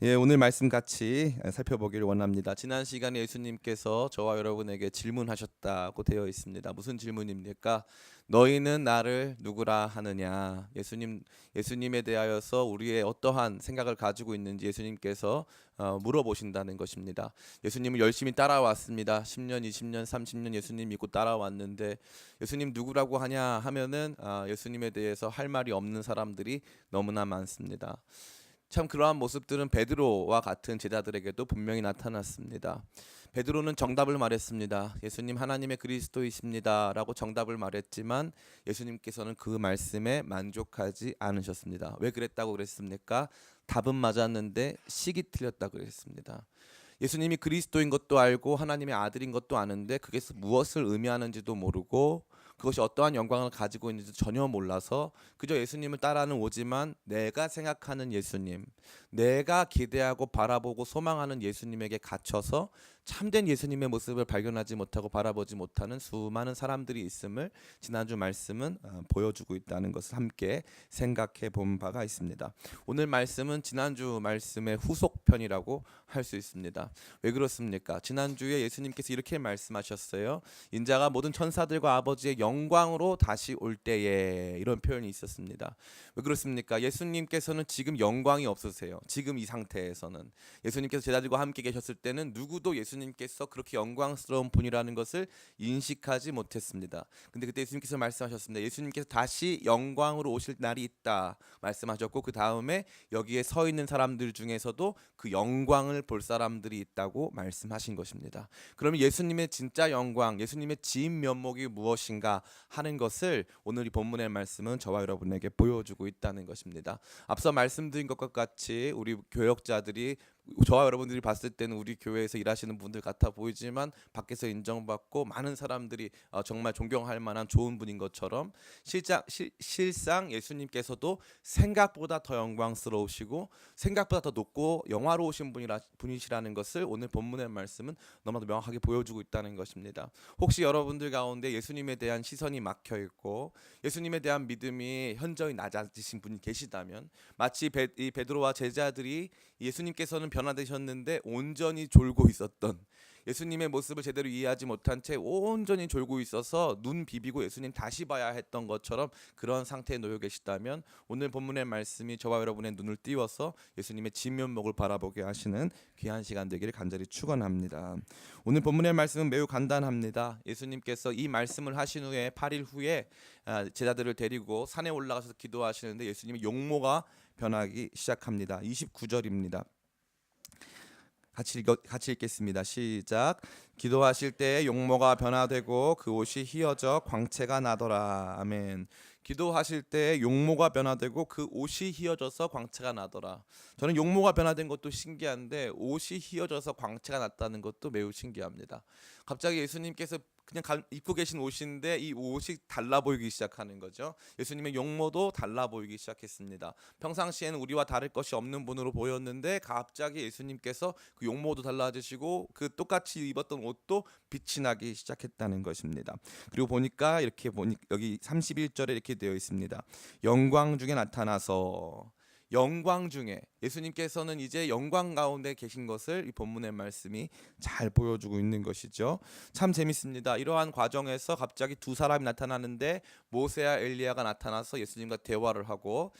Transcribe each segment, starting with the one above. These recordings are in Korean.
예, 오늘 말씀 같이 살펴보기를 원합니다. 지난 시간에 예수님께서 저와 여러분에게 질문하셨다고 되어 있습니다. 무슨 질문입니까? 너희는 나를 누구라 하느냐? 예수님에 대하여서 우리의 어떠한 생각을 가지고 있는지 예수님께서 물어보신다는 것입니다. 예수님을 열심히 따라왔습니다. 10년, 20년, 30년 예수님 믿고 따라왔는데 예수님 누구라고 하냐 하면은 예수님에 대해서 할 말이 없는 사람들이 너무나 많습니다. 참 그러한 모습들은 베드로와 같은 제자들에게도 분명히 나타났습니다. 베드로는 정답을 말했습니다. 예수님 하나님의 그리스도이십니다라고 정답을 말했지만 예수님께서는 그 말씀에 만족하지 않으셨습니다. 왜 그랬다고 그랬습니까? 답은 맞았는데 식이 틀렸다고 그랬습니다. 예수님이 그리스도인 것도 알고 하나님의 아들인 것도 아는데 그게 무엇을 의미하는지도 모르고 그것이 어떠한 영광을 가지고 있는지 전혀 몰라서 그저 예수님을 따라는 오지만 내가 생각하는 예수님, 내가 기대하고 바라보고 소망하는 예수님에게 갇혀서 참된 예수님의 모습을 발견하지 못하고 바라보지 못하는 수많은 사람들이 있음을 지난주 말씀은 보여주고 있다는 것을 함께 생각해 본 바가 있습니다. 오늘 말씀은 지난주 말씀의 후속편이라고 할 수 있습니다. 왜 그렇습니까? 지난주에 예수님께서 이렇게 말씀하셨어요. 인자가 모든 천사들과 아버지의 영광으로 다시 올 때에, 이런 표현이 있었습니다. 왜 그렇습니까? 예수님께서는 지금 영광이 없으세요. 지금 이 상태에서는 예수님께서 제자들과 함께 계셨을 때는 누구도 예수님께서 그렇게 영광스러운 분이라는 것을 인식하지 못했습니다. 근데 그때 예수님께서 말씀하셨습니다. 예수님께서 다시 영광으로 오실 날이 있다 말씀하셨고, 그 다음에 여기에 서 있는 사람들 중에서도 그 영광을 볼 사람들이 있다고 말씀하신 것입니다. 그러면 예수님의 진짜 영광, 예수님의 진 면목이 무엇인가 하는 것을 오늘 이 본문의 말씀은 저와 여러분에게 보여주고 있다는 것입니다. 앞서 말씀드린 것과 같이 우리 교역자들이, 저와 여러분들이 봤을 때는 우리 교회에서 일하시는 분들 같아 보이지만 밖에서 인정받고 많은 사람들이 정말 존경할 만한 좋은 분인 것처럼 실상 예수님께서도 생각보다 더 영광스러우시고 생각보다 더 높고 영화로우신 분이시라는 것을 오늘 본문의 말씀은 너무나도 명확하게 보여주고 있다는 것입니다. 혹시 여러분들 가운데 예수님에 대한 시선이 막혀 있고 예수님에 대한 믿음이 현저히 낮아지신 분이 계시다면, 마치 이 베드로와 제자들이 예수님께서는 변화되셨는데 온전히 졸고 있었던, 예수님의 모습을 제대로 이해하지 못한 채 온전히 졸고 있어서 눈 비비고 예수님 다시 봐야 했던 것처럼 그런 상태에 놓여 계시다면, 오늘 본문의 말씀이 저와 여러분의 눈을 띄워서 예수님의 진면목을 바라보게 하시는 귀한 시간 되기를 간절히 축원합니다. 오늘 본문의 말씀은 매우 간단합니다. 예수님께서 이 말씀을 하신 후에 8일 후에 제자들을 데리고 산에 올라가서 기도하시는데 예수님의 용모가 변하기 시작합니다. 29절입니다. 같이 읽겠습니다. 시작. 기도하실 때 용모가 변화되고 그 옷이 휘어져 광채가 나더라. 아멘. 기도하실 때 용모가 변화되고 그 옷이 휘어져서 광채가 나더라. 저는 용모가 변화된 것도 신기한데 옷이 휘어져서 광채가 났다는 것도 매우 신기합니다. 갑자기 예수님께서 그냥 입고 계신 옷인데 이 옷이 달라 보이기 시작하는 거죠. 예수님의 용모도 달라 보이기 시작했습니다. 평상시에는 우리와 다를 것이 없는 분으로 보였는데 갑자기 예수님께서 그 용모도 달라지시고 그 똑같이 입었던 옷도 빛이 나기 시작했다는 것입니다. 그리고 보니까 여기 31절에 이렇게 되어 있습니다. 영광 중에 나타나서, 영광 중에, 예수님께서는 이제 영광 가운데 계신 것을 이 본문의 말씀이 잘 보여주고 있는 것이죠. 참 재밌습니다. 이러한 과정에서 갑자기 두 사람이 나타나는데 모세와 엘리야가 나타나서 예수님과 대화를 하고,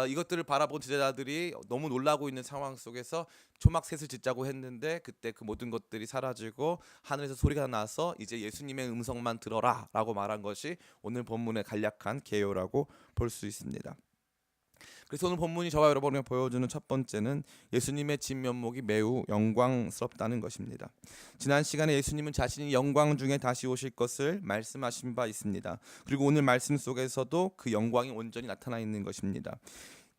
이것들을 바라본 제자들이 너무 놀라고 있는 상황 속에서 초막셋을 짓자고 했는데 그때 그 모든 것들이 사라지고 하늘에서 소리가 나서 이제 예수님의 음성만 들어라 라고 말한 것이 오늘 본문의 간략한 개요라고 볼 수 있습니다. 그래서 오늘 본문이 저와 여러분에게 보여주는 첫 번째는 예수님의 진면목이 매우 영광스럽다는 것입니다. 지난 시간에 예수님은 자신이 영광 중에 다시 오실 것을 말씀하신 바 있습니다. 그리고 오늘 말씀 속에서도 그 영광이 온전히 나타나 있는 것입니다.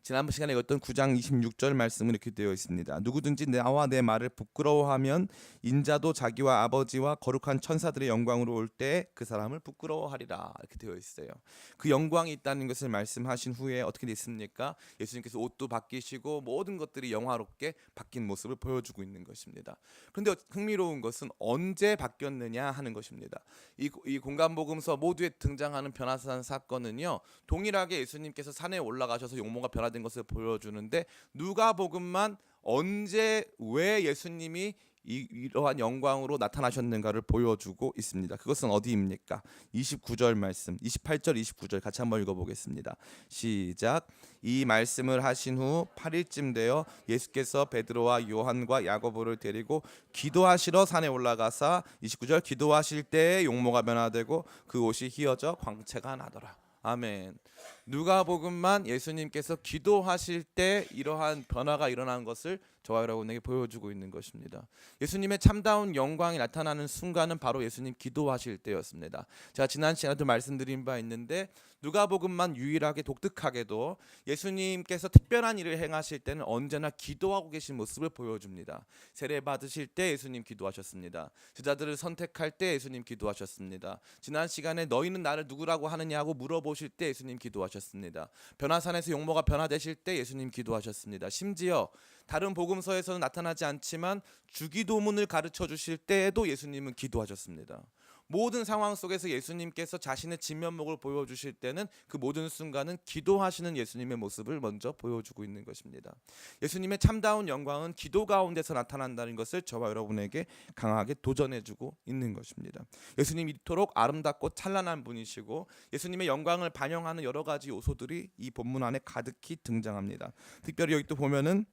지난번 시간에 읽었던 9장 26절 말씀은 이렇게 되어 있습니다. 누구든지 나와 내 말을 부끄러워하면 인자도 자기와 아버지와 거룩한 천사들의 영광으로 올 때 그 사람을 부끄러워하리라, 이렇게 되어 있어요. 그 영광이 있다는 것을 말씀하신 후에 어떻게 됐습니까? 예수님께서 옷도 바뀌시고 모든 것들이 영화롭게 바뀐 모습을 보여주고 있는 것입니다. 그런데 흥미로운 것은 언제 바뀌었느냐 하는 것입니다. 이 공간복음서 모두에 등장하는 변화산 사건은요, 동일하게 예수님께서 산에 올라가셔서 용모가 변화된 것을 보여주는데 누가복음만 언제 왜 예수님이 이러한 영광으로 나타나셨는가를 보여주고 있습니다. 그것은 어디입니까? 29절 말씀, 28절 29절 같이 한번 읽어보겠습니다. 시작. 이 말씀을 하신 후 8일쯤 되어 예수께서 베드로와 요한과 야고보를 데리고 기도하시러 산에 올라가사 29절 기도하실 때에 용모가 변화되고 그 옷이 휘어져 광채가 나더라. 아멘. 누가복음만 예수님께서 기도하실 때 이러한 변화가 일어난 것을 저와 여러분에게 보여주고 있는 것입니다. 예수님의 참다운 영광이 나타나는 순간은 바로 예수님 기도하실 때였습니다. 제가 지난 시간에도 말씀드린 바 있는데 누가복음만 유일하게 독특하게도 예수님께서 특별한 일을 행하실 때는 언제나 기도하고 계신 모습을 보여줍니다. 세례 받으실 때 예수님 기도하셨습니다. 제자들을 선택할 때 예수님 기도하셨습니다. 지난 시간에 너희는 나를 누구라고 하느냐고 물어보실 때 예수님 기도하셨습니다. 변화산에서 용모가 변화되실 때 예수님 기도하셨습니다. 심지어 다른 복음서에서는 나타나지 않지만 주기도문을 가르쳐 주실 때에도 예수님은 기도하셨습니다. 모든 상황 속에서 예수님께서 자신의 진면목을 보여주실 때는 그 모든 순간은 기도하시는 예수님의 모습을 먼저 보여주고 있는 것입니다. 예수님의 참다운 영광은 기도 가운데서 나타난다는 것을 저와 여러분에게 강하게 도전해주고 있는 것입니다. 예수님이 이토록 아름답고 찬란한 분이시고 예수님의 영광을 반영하는 여러 가지 요소들이 이 본문 안에 가득히 등장합니다. 특별히 여기 또 보면은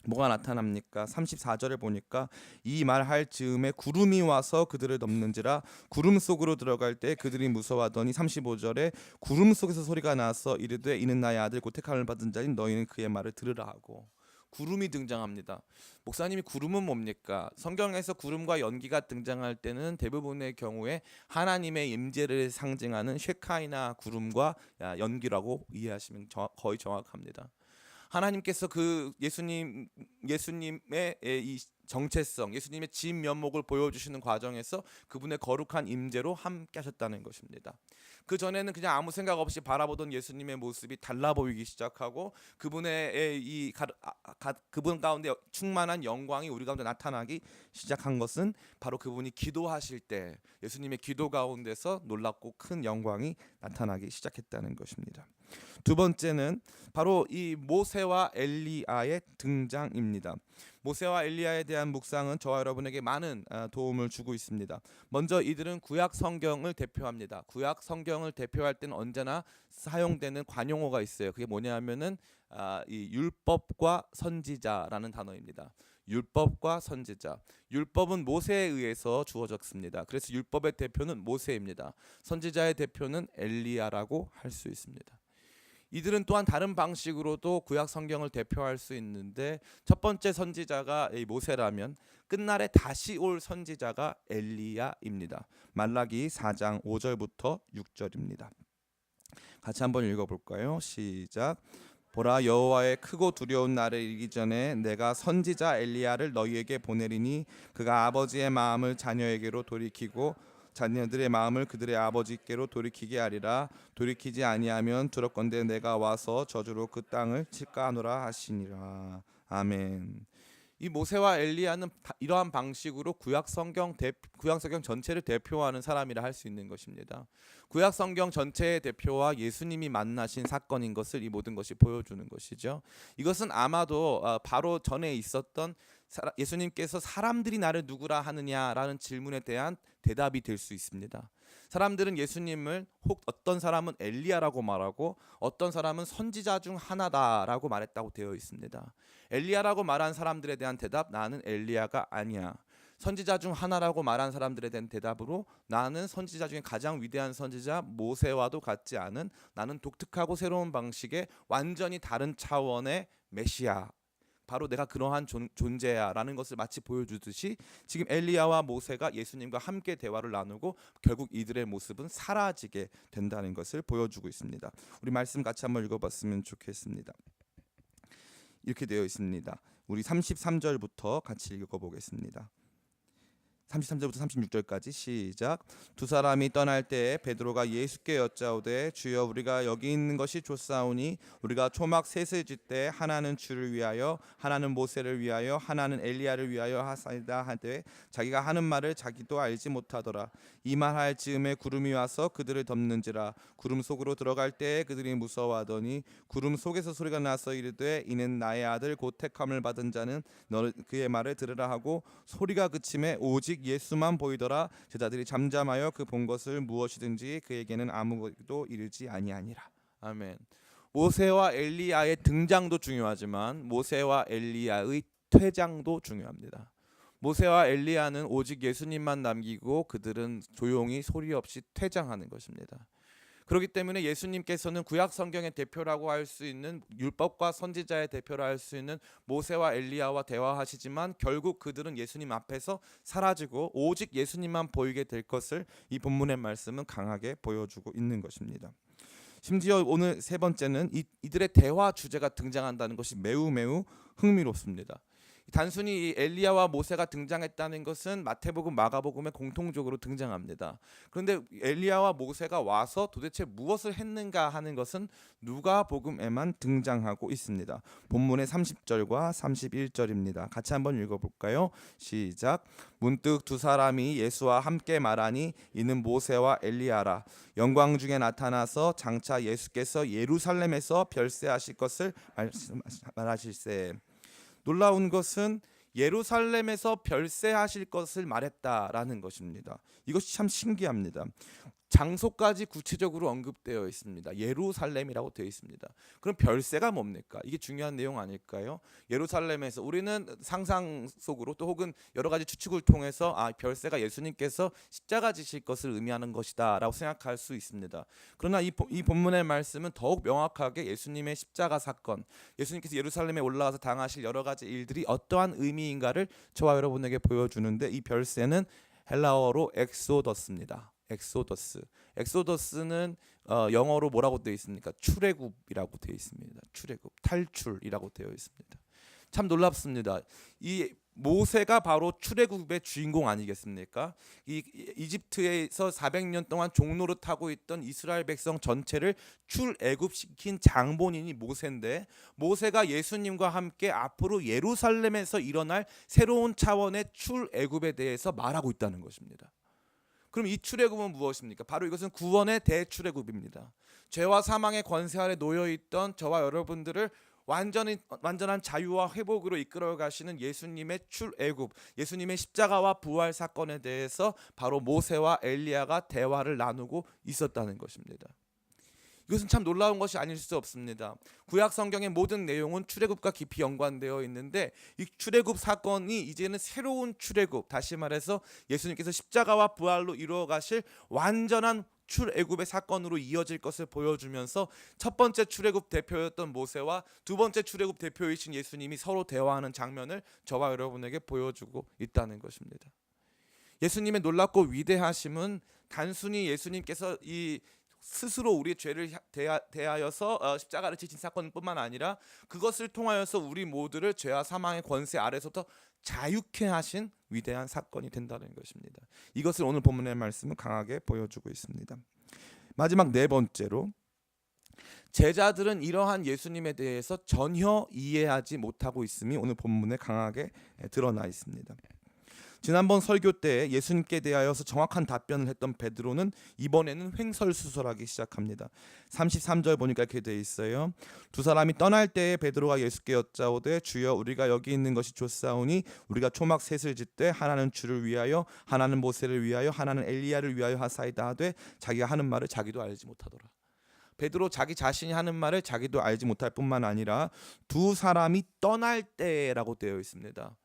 뭐가 나타납니까? 34절에 보니까 이 말할 즈음에 구름이 와서 그들을 덮는지라 구름 속으로 들어갈 때 그들이 무서워하더니 35절에 구름 속에서 소리가 나서 이르되 이는 나의 아들 곧 택함을 받은 자인 너희는 그의 말을 들으라 하고 구름이 등장합니다. 목사님이 구름은 뭡니까? 성경에서 구름과 연기가 등장할 때는 대부분의 경우에 하나님의 임재를 상징하는 쉐카이나 구름과 연기라고 이해하시면 거의 정확합니다. 하나님께서 그 예수님의 이 정체성, 예수님의 진면목을 보여주시는 과정에서 그분의 거룩한 임재로 함께 하셨다는 것입니다. 그 전에는 그냥 아무 생각 없이 바라보던 예수님의 모습이 달라 보이기 시작하고 그분의 그분 가운데 충만한 영광이 우리 가운데 나타나기 시작한 것은 바로 그분이 기도하실 때 예수님의 기도 가운데서 놀랍고 큰 영광이 나타나기 시작했다는 것입니다. 두 번째는 바로 이 모세와 엘리야의 등장입니다. 모세와 엘리야에 대한 묵상은 저와 여러분에게 많은 도움을 주고 있습니다. 먼저 이들은 구약 성경을 대표합니다. 구약 성경을 대표할 때는 언제나 사용되는 관용어가 있어요. 그게 뭐냐면은 이 율법과 선지자라는 단어입니다. 율법과 선지자. 율법은 모세에 의해서 주어졌습니다. 그래서 율법의 대표는 모세입니다. 선지자의 대표는 엘리야라고 할 수 있습니다. 이들은 또한 다른 방식으로도 구약 성경을 대표할 수 있는데 첫 번째 선지자가 모세라면 끝날에 다시 올 선지자가 엘리야입니다. 말라기 4장 5절부터 6절입니다. 같이 한번 읽어볼까요? 시작. 보라 여호와의 크고 두려운 날을 이르기 전에 내가 선지자 엘리야를 너희에게 보내리니 그가 아버지의 마음을 자녀에게로 돌이키고 자녀들의 마음을 그들의 아버지께로 돌이키게 하리라. 돌이키지 아니하면 두렵건대 내가 와서 저주로 그 땅을 칠까 하노라 하시니라. 아멘. 이 모세와 엘리야는 이러한 방식으로 구약 성경 전체를 대표하는 사람이라 할 수 있는 것입니다. 구약 성경 전체의 대표와 예수님이 만나신 사건인 것을 이 모든 것이 보여주는 것이죠. 이것은 아마도 바로 전에 있었던 예수님께서 사람들이 나를 누구라 하느냐라는 질문에 대한 대답이 될 수 있습니다. 사람들은 예수님을 혹 어떤 사람은 엘리야라고 말하고 어떤 사람은 선지자 중 하나다라고 말했다고 되어 있습니다. 엘리야라고 말한 사람들에 대한 대답, 나는 엘리야가 아니야. 선지자 중 하나라고 말한 사람들에 대한 대답으로 나는 선지자 중에 가장 위대한 선지자 모세와도 같지 않은 나는 독특하고 새로운 방식의 완전히 다른 차원의 메시아, 바로 내가 그러한 존재야 라는 것을 마치 보여주듯이 지금 엘리야와 모세가 예수님과 함께 대화를 나누고 결국 이들의 모습은 사라지게 된다는 것을 보여주고 있습니다. 우리 말씀 같이 한번 읽어봤으면 좋겠습니다. 이렇게 되어 있습니다. 우리 33절부터 같이 읽어보겠습니다. 33절부터 36절까지 시작. 두 사람이 떠날 때에 베드로가 예수께 여짜오되 주여 우리가 여기 있는 것이 좋사오니 우리가 초막 셋을 짓되 하나는 주를 위하여 하나는 모세를 위하여 하나는 엘리야를 위하여 하사이다 하되 자기가 하는 말을 자기도 알지 못하더라. 이 말할 즈음에 구름이 와서 그들을 덮는지라. 구름 속으로 들어갈 때에 그들이 무서워하더니 구름 속에서 소리가 나서 이르되 이는 나의 아들 곧 택함을 받은 자는 너 그의 말을 들으라 하고 소리가 그침에 오직 예수만 보이더라. 제자들이 잠잠하여 그 본 것을 무엇이든지 그에게는 아무것도 이르지 아니하니라. 아멘. 모세와 엘리야의 등장도 중요하지만 모세와 엘리야의 퇴장도 중요합니다. 모세와 엘리야는 오직 예수님만 남기고 그들은 조용히 소리 없이 퇴장하는 것입니다. 그렇기 때문에 예수님께서는 구약 성경의 대표라고 할 수 있는 율법과 선지자의 대표라 할 수 있는 모세와 엘리야와 대화하시지만 결국 그들은 예수님 앞에서 사라지고 오직 예수님만 보이게 될 것을 이 본문의 말씀은 강하게 보여주고 있는 것입니다. 심지어 오늘 세 번째는 이들의 대화 주제가 등장한다는 것이 매우 흥미롭습니다. 단순히 이 엘리야와 모세가 등장했다는 것은 마태복음, 마가복음에 공통적으로 등장합니다. 그런데 엘리야와 모세가 와서 도대체 무엇을 했는가 하는 것은 누가복음에만 등장하고 있습니다. 본문의 30절과 31절입니다. 같이 한번 읽어볼까요? 시작. 문득 두 사람이 예수와 함께 말하니 이는 모세와 엘리야라. 영광 중에 나타나서 장차 예수께서 예루살렘에서 별세하실 것을 말하실세. 놀라운 것은 예루살렘에서 별세하실 것을 말했다라는 것입니다. 이것이 참 신기합니다. 장소까지 구체적으로 언급되어 있습니다. 예루살렘이라고 되어 있습니다. 그럼 별세가 뭡니까? 이게 중요한 내용 아닐까요? 예루살렘에서 우리는 상상 속으로 또 혹은 여러 가지 추측을 통해서 별세가 예수님께서 십자가 지실 것을 의미하는 것이다 라고 생각할 수 있습니다. 그러나 이 본문의 말씀은 더욱 명확하게 예수님의 십자가 사건, 예수님께서 예루살렘에 올라가서 당하실 여러 가지 일들이 어떠한 의미인가를 저와 여러분에게 보여주는데 이 별세는 헬라어로 엑소더스입니다. 엑소더스는 영어로 뭐라고 되어 있습니까? 출애굽이라고 되어 있습니다. 출애굽, 탈출이라고 되어 있습니다. 참 놀랍습니다. 이 모세가 바로 출애굽의 주인공 아니겠습니까? 이집트에서 400년 동안 종로를 타고 있던 이스라엘 백성 전체를 출애굽시킨 장본인이 모세인데 모세가 예수님과 함께 앞으로 예루살렘에서 일어날 새로운 차원의 출애굽에 대해서 말하고 있다는 것입니다. 그럼 이 출애굽은 무엇입니까? 바로 이것은 구원의 대출애굽입니다. 죄와 사망의 권세 아래 놓여 있던 저와 여러분들을 완전한 자유와 회복으로 이끌어 가시는 예수님의 출애굽, 예수님의 십자가와 부활 사건에 대해서 바로 모세와 엘리야가 대화를 나누고 있었다는 것입니다. 이것은 참 놀라운 것이 아닐 수 없습니다. 구약 성경의 모든 내용은 출애굽과 깊이 연관되어 있는데 이 출애굽 사건이 이제는 새로운 출애굽, 다시 말해서 예수님께서 십자가와 부활로 이루어 가실 완전한 출애굽의 사건으로 이어질 것을 보여주면서 첫 번째 출애굽 대표였던 모세와 두 번째 출애굽 대표이신 예수님이 서로 대화하는 장면을 저와 여러분에게 보여주고 있다는 것입니다. 예수님의 놀랍고 위대하심은 단순히 예수님께서 스스로 우리의 죄를 대하여서 십자가를 지신 사건뿐만 아니라 그것을 통하여서 우리 모두를 죄와 사망의 권세 아래서부터 자유케 하신 위대한 사건이 된다는 것입니다. 이것을 오늘 본문의 말씀은 강하게 보여주고 있습니다. 마지막 네 번째로 제자들은 이러한 예수님에 대해서 전혀 이해하지 못하고 있음이 오늘 본문에 강하게 드러나 있습니다. 지난번 설교 때 예수님께 대하여서 정확한 답변을 했던 베드로는 이번에는 횡설수설하기 시작합니다. 33절 보니까 이렇게 되어 있어요. 두 사람이 떠날 때에 베드로가 예수께 여짜오되 주여 우리가 여기 있는 것이 좋사오니 우리가 초막 셋을 짓되 하나는 주를 위하여 하나는 모세를 위하여 하나는 엘리야를 위하여 하사이다 하되 자기가 하는 말을 자기도 알지 못하더라. 베드로 자기 자신이 하는 말을 자기도 알지 못할 뿐만 아니라 두 사람이 떠날 때라고 되어 있습니다.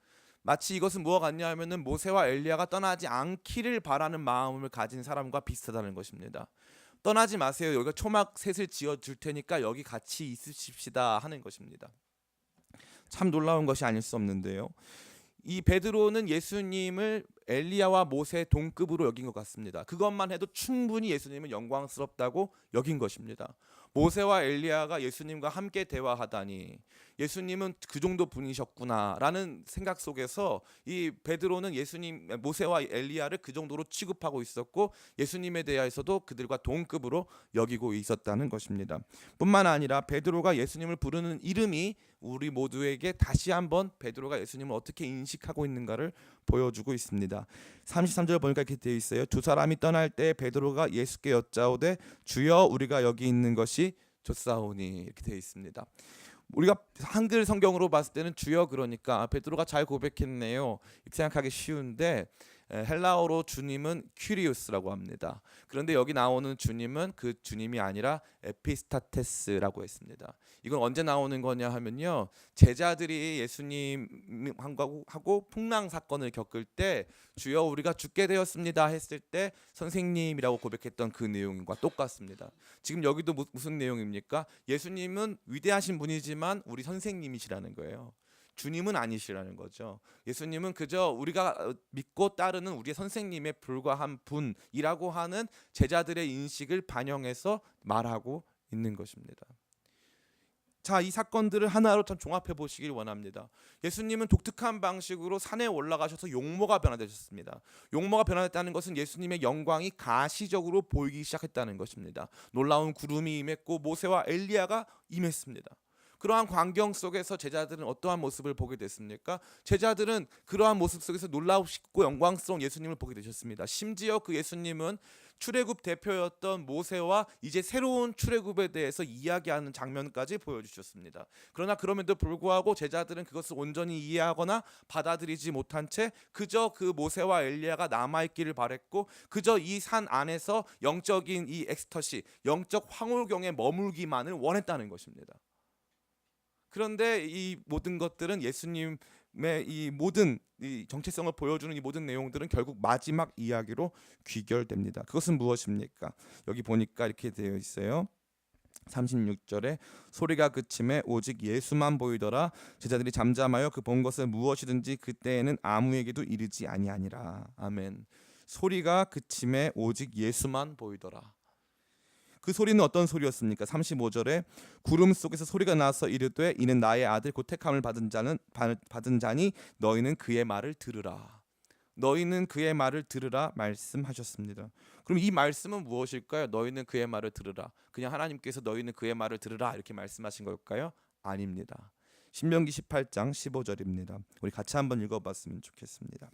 마치 이것은 무엇 같냐 하면은 모세와 엘리야가 떠나지 않기를 바라는 마음을 가진 사람과 비슷하다는 것입니다. 떠나지 마세요. 여기가 초막 셋을 지어 줄 테니까 여기 같이 있으십시다 하는 것입니다. 참 놀라운 것이 아닐 수 없는데요. 이 베드로는 예수님을 엘리야와 모세 동급으로 여긴 것 같습니다. 그것만 해도 충분히 예수님은 영광스럽다고 여긴 것입니다. 모세와 엘리야가 예수님과 함께 대화하다니 예수님은 그 정도 분이셨구나라는 생각 속에서 이 베드로는 모세와 엘리야를 그 정도로 취급하고 있었고 예수님에 대해서도 그들과 동급으로 여기고 있었다는 것입니다. 뿐만 아니라 베드로가 예수님을 부르는 이름이 우리 모두에게 다시 한번 베드로가 예수님을 어떻게 인식하고 있는가를 보여주고 있습니다. 33절 보니까 이렇게 되어 있어요. 두 사람이 떠날 때 베드로가 예수께 여짜오되 주여 우리가 여기 있는 것이 좋사오니 이렇게 되어 있습니다. 우리가 한글 성경으로 봤을 때는 주여 그러니까 베드로가 잘 고백했네요 이렇게 생각하기 쉬운데 헬라어로 주님은 큐리우스라고 합니다. 그런데 여기 나오는 주님은 그 주님이 아니라 에피스타테스라고 했습니다. 이건 언제 나오는 거냐 하면요, 제자들이 예수님하고 풍랑 사건을 겪을 때 주여 우리가 죽게 되었습니다 했을 때 선생님이라고 고백했던 그 내용과 똑같습니다. 지금 여기도 무슨 내용입니까? 예수님은 위대하신 분이지만 우리 선생님이시라는 거예요. 주님은 아니시라는 거죠. 예수님은 그저 우리가 믿고 따르는 우리의 선생님에 불과한 분이라고 하는 제자들의 인식을 반영해서 말하고 있는 것입니다. 자, 이 사건들을 하나로 좀 종합해 보시길 원합니다. 예수님은 독특한 방식으로 산에 올라가셔서 용모가 변화되셨습니다. 용모가 변화됐다는 것은 예수님의 영광이 가시적으로 보이기 시작했다는 것입니다. 놀라운 구름이 임했고 모세와 엘리야가 임했습니다. 그러한 광경 속에서 제자들은 어떠한 모습을 보게 됐습니까? 제자들은 그러한 모습 속에서 놀라우시고 영광스러운 예수님을 보게 되셨습니다. 심지어 그 예수님은 출애굽 대표였던 모세와 이제 새로운 출애굽에 대해서 이야기하는 장면까지 보여주셨습니다. 그러나 그럼에도 불구하고 제자들은 그것을 온전히 이해하거나 받아들이지 못한 채 그저 그 모세와 엘리야가 남아있기를 바랬고 그저 이 산 안에서 영적인 이 엑스터시, 영적 황홀경에 머물기만을 원했다는 것입니다. 그런데 이 모든 것들은 예수님의 이 모든 이 정체성을 보여주는 이 모든 내용들은 결국 마지막 이야기로 귀결됩니다. 그것은 무엇입니까? 여기 보니까 이렇게 되어 있어요. 36절에 소리가 그침에 오직 예수만 보이더라. 제자들이 잠잠하여 그 본 것을 무엇이든지 그때에는 아무에게도 이르지 아니하니라. 아멘. 소리가 그침에 오직 예수만 보이더라. 그 소리는 어떤 소리였습니까? 35절에 구름 속에서 소리가 나서 이르되 이는 나의 아들 곧 택함을 받은 자니 너희는 그의 말을 들으라. 너희는 그의 말을 들으라 말씀하셨습니다. 그럼 이 말씀은 무엇일까요? 너희는 그의 말을 들으라. 그냥 하나님께서 너희는 그의 말을 들으라 이렇게 말씀하신 걸까요? 아닙니다. 신명기 18장 15절입니다. 우리 같이 한번 읽어봤으면 좋겠습니다.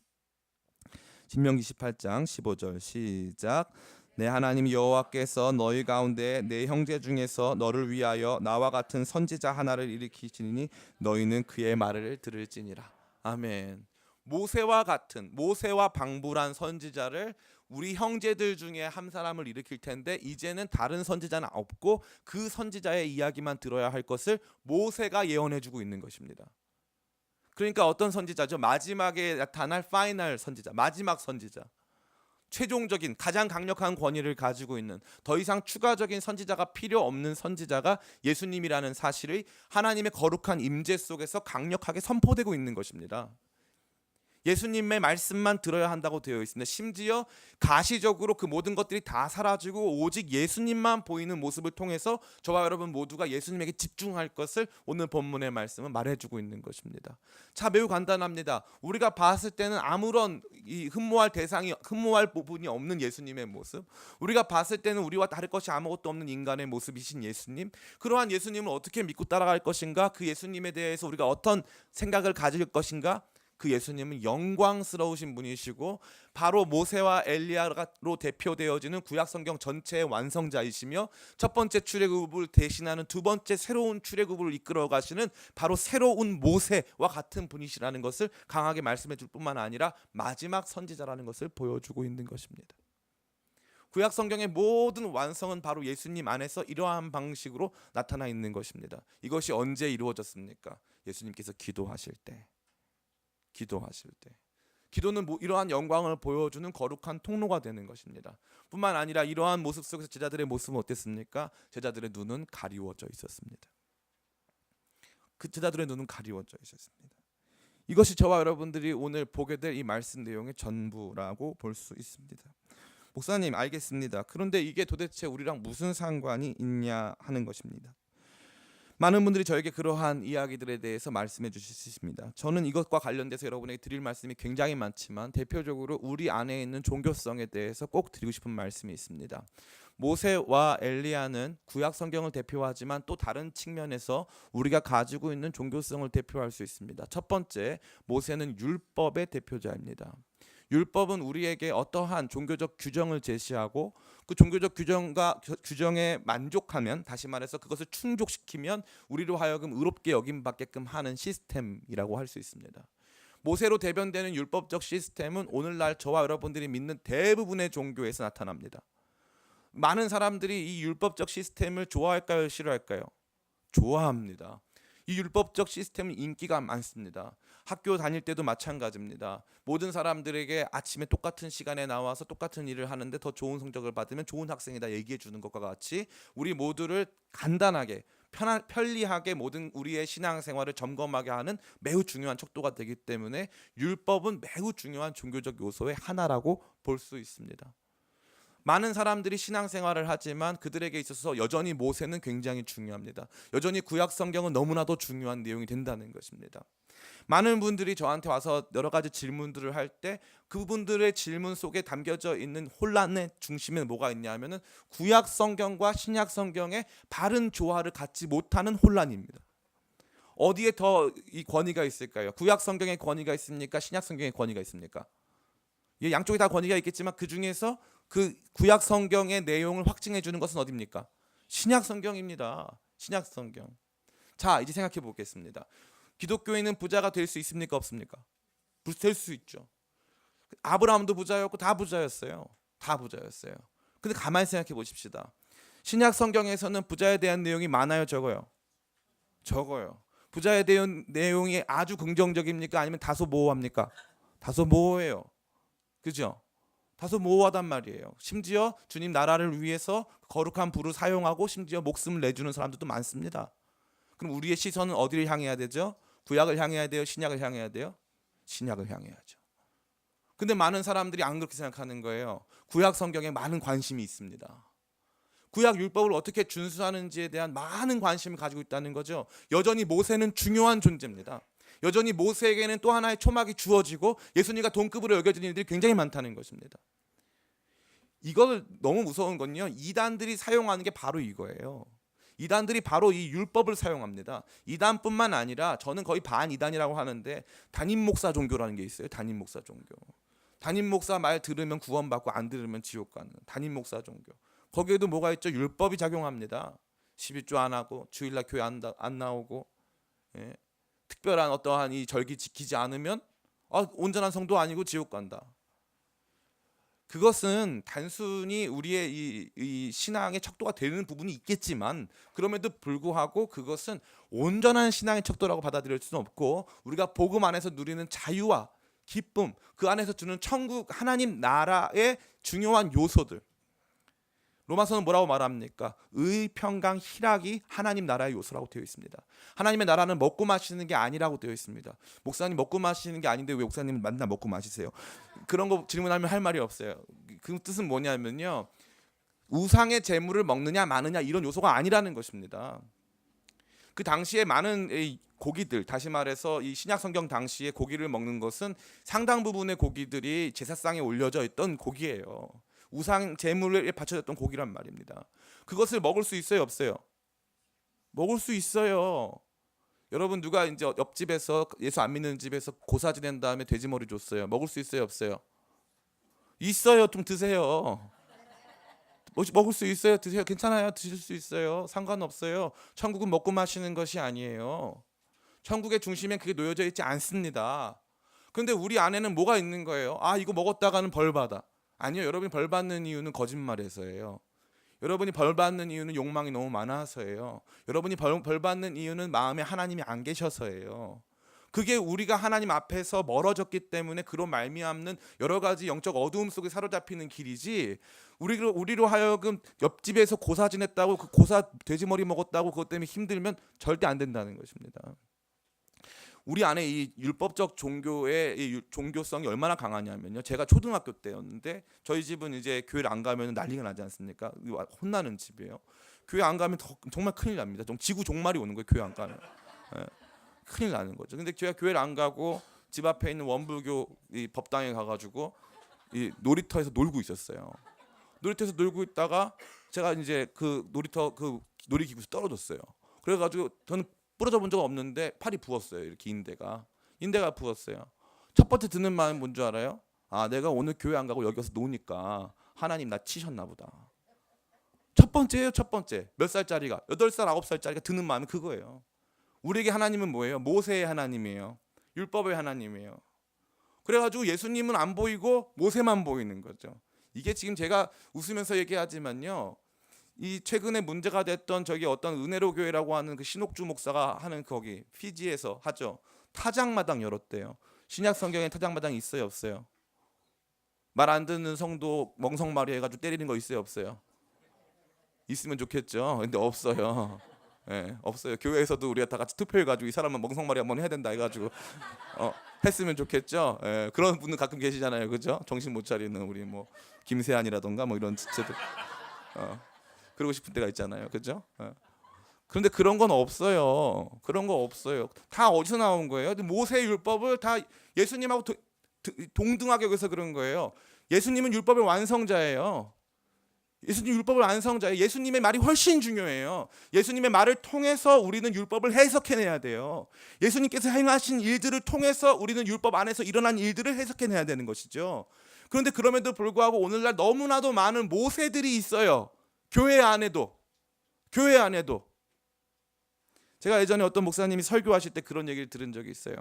신명기 18장 15절 시작. 내 하나님 여호와께서 너희 가운데 내 형제 중에서 너를 위하여 나와 같은 선지자 하나를 일으키시니 너희는 그의 말을 들을지니라. 아멘. 모세와 방불한 선지자를 우리 형제들 중에 한 사람을 일으킬 텐데 이제는 다른 선지자는 없고 그 선지자의 이야기만 들어야 할 것을 모세가 예언해주고 있는 것입니다. 그러니까 어떤 선지자죠? 마지막에 나타날 파이널 선지자, 마지막 선지자. 최종적인 가장 강력한 권위를 가지고 있는 더 이상 추가적인 선지자가 필요 없는 선지자가 예수님이라는 사실이 하나님의 거룩한 임재 속에서 강력하게 선포되고 있는 것입니다. 예수님의 말씀만 들어야 한다고 되어 있습니다. 심지어 가시적으로 그 모든 것들이 다 사라지고 오직 예수님만 보이는 모습을 통해서 저와 여러분 모두가 예수님에게 집중할 것을 오늘 본문의 말씀은 말해주고 있는 것입니다. 자, 매우 간단합니다. 우리가 봤을 때는 아무런 흠모할 부분이 없는 예수님의 모습, 우리가 봤을 때는 우리와 다를 것이 아무것도 없는 인간의 모습이신 예수님, 그러한 예수님을 어떻게 믿고 따라갈 것인가, 그 예수님에 대해서 우리가 어떤 생각을 가질 것인가, 그 예수님은 영광스러우신 분이시고 바로 모세와 엘리야로 대표되어지는 구약성경 전체의 완성자이시며 첫 번째 출애굽을 대신하는 두 번째 새로운 출애굽을 이끌어 가시는 바로 새로운 모세와 같은 분이시라는 것을 강하게 말씀해 줄 뿐만 아니라 마지막 선지자라는 것을 보여주고 있는 것입니다. 구약성경의 모든 완성은 바로 예수님 안에서 이러한 방식으로 나타나 있는 것입니다. 이것이 언제 이루어졌습니까? 예수님께서 기도하실 때. 기도는 이러한 영광을 보여주는 거룩한 통로가 되는 것입니다. 뿐만 아니라 이러한 모습 속에서 제자들의 모습은 어땠습니까? 제자들의 눈은 가리워져 있었습니다. 그 제자들의 눈은 가리워져 있었습니다. 이것이 저와 여러분들이 오늘 보게 될 이 말씀 내용의 전부라고 볼 수 있습니다. 목사님 알겠습니다. 그런데 이게 도대체 우리랑 무슨 상관이 있냐 하는 것입니다. 많은 분들이 저에게 그러한 이야기들에 대해서 말씀해 주실 수 있습니다. 저는 이것과 관련돼서 여러분에게 드릴 말씀이 굉장히 많지만 대표적으로 우리 안에 있는 종교성에 대해서 꼭 드리고 싶은 말씀이 있습니다. 모세와 엘리야는 구약 성경을 대표하지만 또 다른 측면에서 우리가 가지고 있는 종교성을 대표할 수 있습니다. 첫 번째, 모세는 율법의 대표자입니다. 율법은 우리에게 어떠한 종교적 규정을 제시하고 그 종교적 규정에 만족하면, 다시 말해서 그것을 충족시키면 우리로 하여금 의롭게 여김 받게끔 하는 시스템이라고 할 수 있습니다. 모세로 대변되는 율법적 시스템은 오늘날 저와 여러분들이 믿는 대부분의 종교에서 나타납니다. 많은 사람들이 이 율법적 시스템을 좋아할까요, 싫어할까요? 좋아합니다. 이 율법적 시스템은 인기가 많습니다. 학교 다닐 때도 마찬가지입니다. 모든 사람들에게 아침에 똑같은 시간에 나와서 똑같은 일을 하는데 더 좋은 성적을 받으면 좋은 학생이다 얘기해 주는 것과 같이 우리 모두를 간단하게 편리하게 모든 우리의 신앙생활을 점검하게 하는 매우 중요한 척도가 되기 때문에 율법은 매우 중요한 종교적 요소의 하나라고 볼 수 있습니다. 많은 사람들이 신앙생활을 하지만 그들에게 있어서 여전히 모세는 굉장히 중요합니다. 여전히 구약 성경은 너무나도 중요한 내용이 된다는 것입니다. 많은 분들이 저한테 와서 여러 가지 질문들을 할 때 그분들의 질문 속에 담겨져 있는 혼란의 중심에 뭐가 있냐면은 구약 성경과 신약 성경의 바른 조화를 갖지 못하는 혼란입니다. 어디에 더 이 권위가 있을까요? 구약 성경의 권위가 있습니까? 신약 성경의 권위가 있습니까? 양쪽에 다 권위가 있겠지만 그 중에서 그 구약 성경의 내용을 확증해 주는 것은 어디입니까? 신약 성경입니다. 신약 성경. 자, 이제 생각해 보겠습니다. 기독교인은 부자가 될 수 있습니까? 없습니까? 될 수 있죠. 아브라함도 부자였고 다 부자였어요. 다 부자였어요. 근데 가만히 생각해 보십시다. 신약 성경에서는 부자에 대한 내용이 많아요, 적어요? 적어요. 부자에 대한 내용이 아주 긍정적입니까? 아니면 다소 모호합니까? 다소 모호해요. 그죠? 다소 모호하단 말이에요. 심지어 주님 나라를 위해서 거룩한 불을 사용하고 심지어 목숨을 내주는 사람들도 많습니다. 그럼 우리의 시선은 어디를 향해야 되죠? 구약을 향해야 돼요? 신약을 향해야 돼요? 신약을 향해야죠. 근데 많은 사람들이 안 그렇게 생각하는 거예요. 구약 성경에 많은 관심이 있습니다. 구약 율법을 어떻게 준수하는지에 대한 많은 관심을 가지고 있다는 거죠. 여전히 모세는 중요한 존재입니다. 여전히 모세에게는 또 하나의 초막이 주어지고 예수님과 동급으로 여겨지는 일들이 굉장히 많다는 것입니다. 이걸 너무 무서운 건요, 이단들이 사용하는 게 바로 이거예요. 이단들이 바로 이 율법을 사용합니다. 이단뿐만 아니라 저는 거의 반이단이라고 하는데 담임 목사 종교라는 게 있어요. 담임 목사 종교. 담임 목사 말 들으면 구원받고 안 들으면 지옥 가는 담임 목사 종교. 거기에도 뭐가 있죠? 율법이 작용합니다. 11조 안 하고 주일날 교회 안 나오고, 예. 특별한 어떠한 이 절기 지키지 않으면 온전한 성도 아니고 지옥 간다. 그것은 단순히 우리의 이 신앙의 척도가 되는 부분이 있겠지만 그럼에도 불구하고 그것은 온전한 신앙의 척도라고 받아들일 수는 없고 우리가 복음 안에서 누리는 자유와 기쁨, 그 안에서 주는 천국 하나님 나라의 중요한 요소들. 로마서는 뭐라고 말합니까? 의, 평강, 희락이 하나님 나라의 요소라고 되어 있습니다. 하나님의 나라는 먹고 마시는 게 아니라고 되어 있습니다. 목사님 먹고 마시는 게 아닌데 왜 목사님은 맨날 먹고 마시세요? 그런 거 질문하면 할 말이 없어요. 그 뜻은 뭐냐면요, 우상의 재물을 먹느냐 마느냐 이런 요소가 아니라는 것입니다. 그 당시에 많은 고기들, 다시 말해서 이 신약 성경 당시에 고기를 먹는 것은 상당 부분의 고기들이 제사상에 올려져 있던 고기예요. 우상 제물에 바쳐졌던 고기란 말입니다. 그것을 먹을 수 있어요, 없어요? 먹을 수 있어요. 여러분, 누가 이제 옆집에서 예수 안 믿는 집에서 고사 지낸 다음에 돼지머리 줬어요. 먹을 수 있어요, 없어요? 있어요. 좀 드세요. 먹을 수 있어요. 드세요. 괜찮아요. 드실 수 있어요. 상관없어요. 천국은 먹고 마시는 것이 아니에요. 천국의 중심엔 그게 놓여져 있지 않습니다. 그런데 우리 안에는 뭐가 있는 거예요? 이거 먹었다가는 벌 받아. 아니요. 여러분이 벌 받는 이유는 거짓말에서예요. 여러분이 벌 받는 이유는 욕망이 너무 많아서예요. 여러분이 벌 받는 이유는 마음에 하나님이 안 계셔서예요. 그게 우리가 하나님 앞에서 멀어졌기 때문에 그로 말미암는 여러 가지 영적 어두움 속에 사로잡히는 길이지, 우리로 하여금 옆집에서 고사 지냈다고 그 고사 돼지머리 먹었다고 그것 때문에 힘들면 절대 안 된다는 것입니다. 우리 안에 이 율법적 종교의 종교성이 얼마나 강하냐면요. 제가 초등학교 때였는데 저희 집은 이제 교회를 안 가면 난리가 나지 않습니까? 혼나는 집이에요. 교회 안 가면 정말 큰일 납니다. 좀 지구 종말이 오는 거예요. 교회 안 가면. 예, 큰일 나는 거죠. 근데 제가 교회를 안 가고 집 앞에 있는 원불교 이 법당에 가가지고 이 놀이터에서 놀고 있었어요. 놀이터에서 놀고 있다가 제가 이제 그 놀이터 그 놀이기구에서 떨어졌어요. 그래가지고 저는 부러져 본 적은 없는데 팔이 부었어요. 이렇게 인대가 부었어요. 첫 번째 드는 마음이 뭔 줄 알아요? 아, 내가 오늘 교회 안 가고 여기 와서 노니까 하나님 나 치셨나 보다. 첫 번째예요. 첫 번째. 몇 살짜리가 8살 9살짜리가 드는 마음이 그거예요. 우리에게 하나님은 뭐예요? 모세의 하나님이에요. 율법의 하나님이에요. 그래가지고 예수님은 안 보이고 모세만 보이는 거죠. 이게 지금 제가 웃으면서 얘기하지만요, 이 최근에 문제가 됐던 저기 어떤 은혜로 교회라고 하는 그 신옥주 목사가 하는 거기 피지에서 하죠. 타작마당 열었대요. 신약 성경에 타작마당 있어요, 없어요? 말 안 듣는 성도 멍석마리 해가지고 때리는 거 있어요, 없어요? 있으면 좋겠죠. 근데 없어요. 예, 없어요. 교회에서도 우리가 다 같이 투표해가지고 이 사람은 멍석마리 한번 해야 된다 해가지고 했으면 좋겠죠. 예, 그런 분들 가끔 계시잖아요, 그죠? 정신 못 차리는 우리 뭐 김세한이라던가 뭐 이런 지체들. 그러고 싶은 때가 있잖아요, 그죠? 그런데 그런 건 없어요. 그런 거 없어요. 다 어디서 나온 거예요? 모세 율법을 다 예수님하고 동등하게 여기서 그런 거예요. 예수님은 율법의 완성자예요. 예수님 율법을 완성자예요. 예수님의 말이 훨씬 중요해요. 예수님의 말을 통해서 우리는 율법을 해석해내야 돼요. 예수님께서 행하신 일들을 통해서 우리는 율법 안에서 일어난 일들을 해석해내야 되는 것이죠. 그런데 그럼에도 불구하고 오늘날 너무나도 많은 모세들이 있어요. 교회 안에도. 제가 예전에 어떤 목사님이 설교하실 때 그런 얘기를 들은 적이 있어요.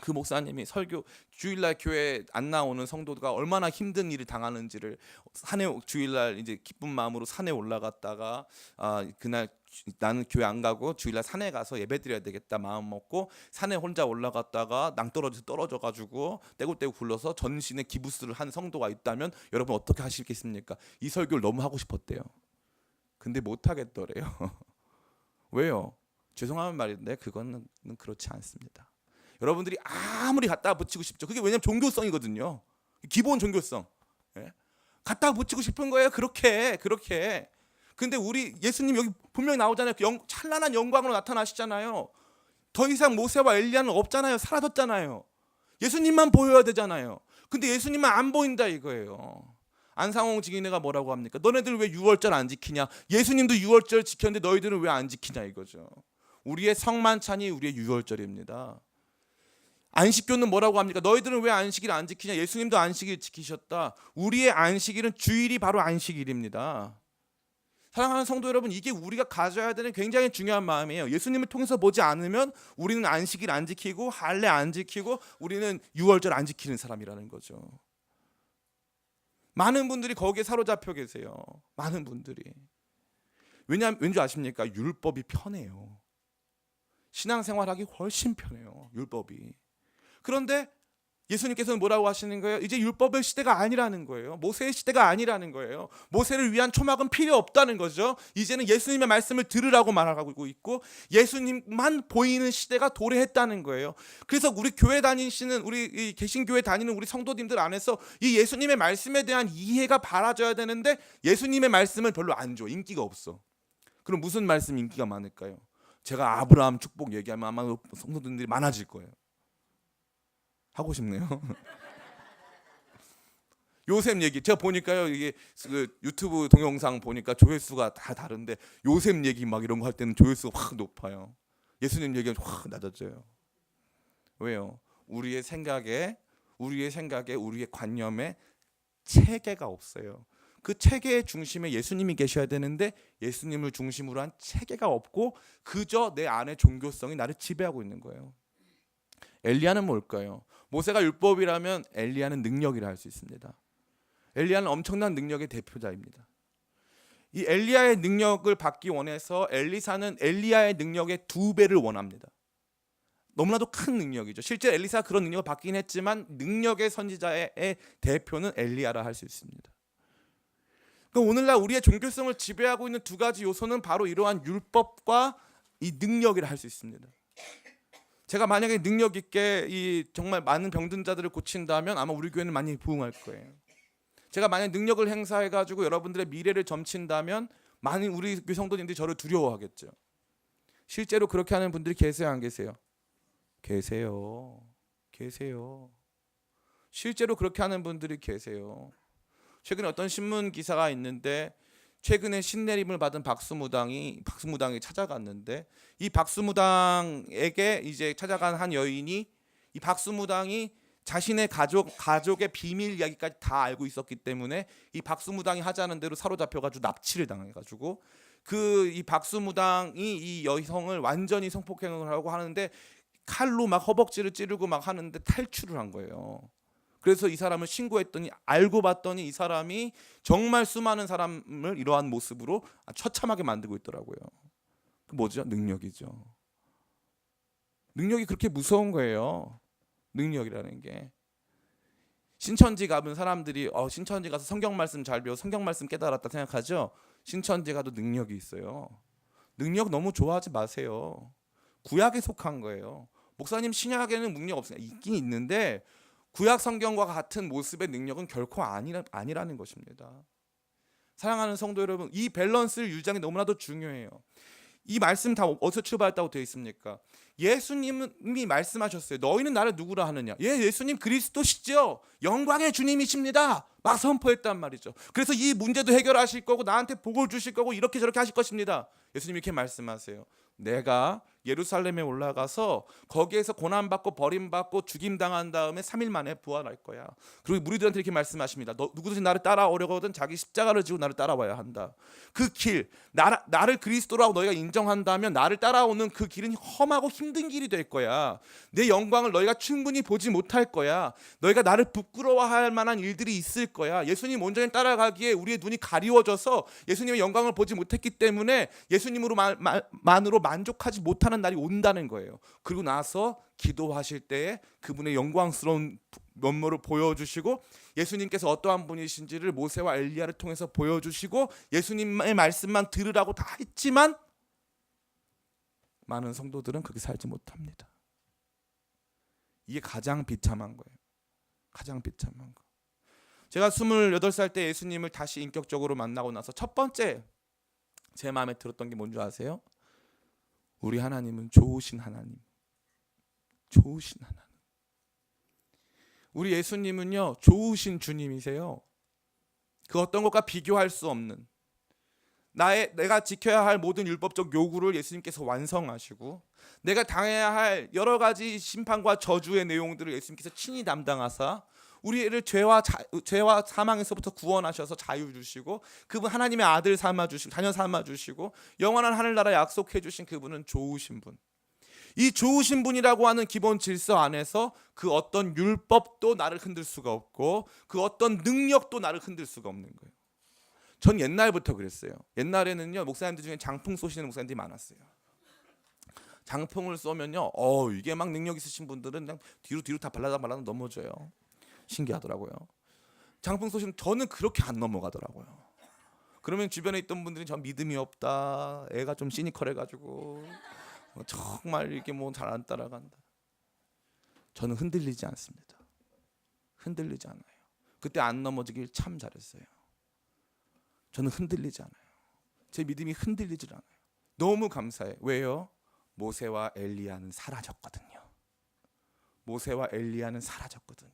그 목사님이 설교 주일날 교회 안 나오는 성도가 얼마나 힘든 일을 당하는지를 산에 주일날 이제 기쁜 마음으로 산에 올라갔다가 그날 나는 교회 안 가고 주일날 산에 가서 예배드려야 되겠다 마음 먹고 산에 혼자 올라갔다가 낭떠러지에서 떨어져가지고 떼굴떼굴 굴러서 전신에 기부스를 한 성도가 있다면 여러분 어떻게 하시겠습니까? 이 설교를 너무 하고 싶었대요. 근데 못 하겠더래요. 왜요? 죄송한 말인데 그거는 그렇지 않습니다. 여러분들이 아무리 갖다가 붙이고 싶죠. 그게 왜냐면 종교성이거든요. 기본 종교성. 예? 갖다가 붙이고 싶은 거예요. 그렇게. 근데 우리 예수님 여기 분명히 나오잖아요. 찬란한 영광으로 나타나시잖아요. 더 이상 모세와 엘리야는 없잖아요. 사라졌잖아요. 예수님만 보여야 되잖아요. 근데 예수님만 안 보인다 이거예요. 안상홍 증인회가 뭐라고 합니까? 너네들 왜 6월절 안 지키냐? 예수님도 6월절 지켰는데 너희들은 왜 안 지키냐 이거죠. 우리의 성만찬이 우리의 6월절입니다. 안식교는 뭐라고 합니까? 너희들은 왜 안식일 안 지키냐? 예수님도 안식일 지키셨다. 우리의 안식일은 주일이 바로 안식일입니다. 사랑하는 성도 여러분, 이게 우리가 가져야 되는 굉장히 중요한 마음이에요. 예수님을 통해서 보지 않으면 우리는 안식일 안 지키고 할례 안 지키고 우리는 6월절 안 지키는 사람이라는 거죠. 많은 분들이 거기에 사로잡혀 계세요. 많은 분들이. 왠지 아십니까? 율법이 편해요. 신앙생활하기 훨씬 편해요. 율법이. 그런데 예수님께서는 뭐라고 하시는 거예요? 이제 율법의 시대가 아니라는 거예요. 모세의 시대가 아니라는 거예요. 모세를 위한 초막은 필요 없다는 거죠. 이제는 예수님의 말씀을 들으라고 말하고 있고 예수님만 보이는 시대가 도래했다는 거예요. 그래서 우리 교회 다니시는 우리 개신교회 다니는 우리 성도님들 안에서 이 예수님의 말씀에 대한 이해가 바라져야 되는데 예수님의 말씀을 별로 안 줘. 인기가 없어. 그럼 무슨 말씀 인기가 많을까요? 제가 아브라함 축복 얘기하면 아마 성도들이 많아질 거예요. 하고 싶네요. 요셉 얘기 제가 보니까요, 이게 그 유튜브 동영상 보니까 조회수가 다 다른데 요셉 얘기 막 이런 거 할 때는 조회수가 확 높아요. 예수님 얘기는 확 낮아져요. 왜요? 우리의 생각에 우리의 관념에 체계가 없어요. 그 체계의 중심에 예수님이 계셔야 되는데 예수님을 중심으로 한 체계가 없고 그저 내 안의 종교성이 나를 지배하고 있는 거예요. 엘리야는 뭘까요? 모세가 율법이라면 엘리야는 능력이라 할 수 있습니다. 엘리야는 엄청난 능력의 대표자입니다. 이 엘리야의 능력을 받기 원해서 엘리사는 엘리야의 능력의 2배를 원합니다. 너무나도 큰 능력이죠. 실제 엘리사가 그런 능력을 받긴 했지만 능력의 선지자의 대표는 엘리야라 할 수 있습니다. 그러니까 오늘날 우리의 종교성을 지배하고 있는 두 가지 요소는 바로 이러한 율법과 이 능력이라 할 수 있습니다. 제가 만약에 능력 있게 이 정말 많은 병든 자들을 고친다면 아마 우리 교회는 많이 부흥할 거예요. 제가 만약 능력을 행사해 가지고 여러분들의 미래를 점친다면 많은 우리 교회 성도님들이 저를 두려워하겠죠. 실제로 그렇게 하는 분들이 계세요, 안 계세요? 계세요. 실제로 그렇게 하는 분들이 계세요. 최근에 어떤 신문 기사가 있는데 최근에 신내림을 받은 박수무당이 찾아갔는데 이 박수무당에게 이제 찾아간 한 여인이 이 박수무당이 자신의 가족의 비밀 이야기까지 다 알고 있었기 때문에 이 박수무당이 하자는 대로 사로잡혀가지고 납치를 당해가지고 이 박수무당이 이 여성을 완전히 성폭행을 하고 하는데 칼로 막 허벅지를 찌르고 막 하는데 탈출을 한 거예요. 그래서 이 사람을 신고했더니 알고 봤더니 이 사람이 정말 수많은 사람을 이러한 모습으로 처참하게 만들고 있더라고요. 그 뭐죠? 능력이죠. 능력이 그렇게 무서운 거예요. 능력이라는 게. 신천지 가면 사람들이 신천지 가서 성경 말씀 잘 배워 성경 말씀 깨달았다 생각하죠. 신천지 가도 능력이 있어요. 능력 너무 좋아하지 마세요. 구약에 속한 거예요. 목사님 신약에는 능력 없으냐? 있긴 있는데 구약 성경과 같은 모습의 능력은 결코 아니라는 것입니다. 사랑하는 성도 여러분, 이 밸런스를 유지하는 게 너무나도 중요해요. 이 말씀 다 어디서 출발했다고 되어 있습니까? 예수님이 말씀하셨어요. 너희는 나를 누구라 하느냐? 예수님 그리스도시죠. 영광의 주님이십니다. 막 선포했단 말이죠. 그래서 이 문제도 해결하실 거고 나한테 복을 주실 거고 이렇게 저렇게 하실 것입니다. 예수님이 이렇게 말씀하세요. 내가 예루살렘에 올라가서 거기에서 고난받고 버림받고 죽임당한 다음에 3일 만에 부활할 거야. 그리고 무리들한테 이렇게 말씀하십니다. 누구든지 나를 따라오려거든 자기 십자가를 지고 나를 따라와야 한다. 그 길, 나를 그리스도라고 너희가 인정한다면 나를 따라오는 그 길은 험하고 힘든 길이 될 거야. 내 영광을 너희가 충분히 보지 못할 거야. 너희가 나를 부끄러워할 만한 일들이 있을 거야. 예수님 온전히 따라가기에 우리의 눈이 가리워져서 예수님의 영광을 보지 못했기 때문에 예수님으로만으로 만족하지 못하는 날이 온다는 거예요. 그리고 나서 기도하실 때에 그분의 영광스러운 면모를 보여주시고 예수님께서 어떠한 분이신지를 모세와 엘리야를 통해서 보여주시고 예수님의 말씀만 들으라고 다 했지만 많은 성도들은 그렇게 살지 못합니다. 이게 가장 비참한 거예요. 가장 비참한 거. 제가 28살 때 예수님을 다시 인격적으로 만나고 나서 첫 번째 제 마음에 들었던 게 뭔지 아세요? 우리 하나님은 좋으신 하나님. 좋으신 하나님. 우리 예수님은요, 좋으신 주님이세요. 그 어떤 것과 비교할 수 없는 내가 지켜야 할 모든 율법적 요구를 예수님께서 완성하시고 내가 당해야 할 여러 가지 심판과 저주의 내용들을 예수님께서 친히 담당하사 우리를 죄와 사망에서부터 구원하셔서 자유 주시고 그분 하나님의 아들 삼아 주시고 자녀 삼아 주시고 영원한 하늘나라 약속해 주신 그분은 좋으신 분. 이 좋으신 분이라고 하는 기본 질서 안에서 그 어떤 율법도 나를 흔들 수가 없고 그 어떤 능력도 나를 흔들 수가 없는 거예요. 전 옛날부터 그랬어요. 옛날에는요 목사님들 중에 장풍 쏘시는 목사님들이 많았어요. 장풍을 쏘면요, 이게 막 능력 있으신 분들은 그냥 뒤로 다 발라다 넘어져요. 신기하더라고요. 장풍 쏘시면 저는 그렇게 안 넘어가더라고요. 그러면 주변에 있던 분들이 저 믿음이 없다, 애가 좀 시니컬해가지고 정말 이렇게 뭐 잘 안 따라간다. 저는 흔들리지 않습니다. 흔들리지 않아요. 그때 안 넘어지길 참 잘했어요. 저는 흔들리지 않아요. 제 믿음이 흔들리질 않아요. 너무 감사해요. 왜요? 모세와 엘리야는 사라졌거든요. 모세와 엘리야는 사라졌거든요.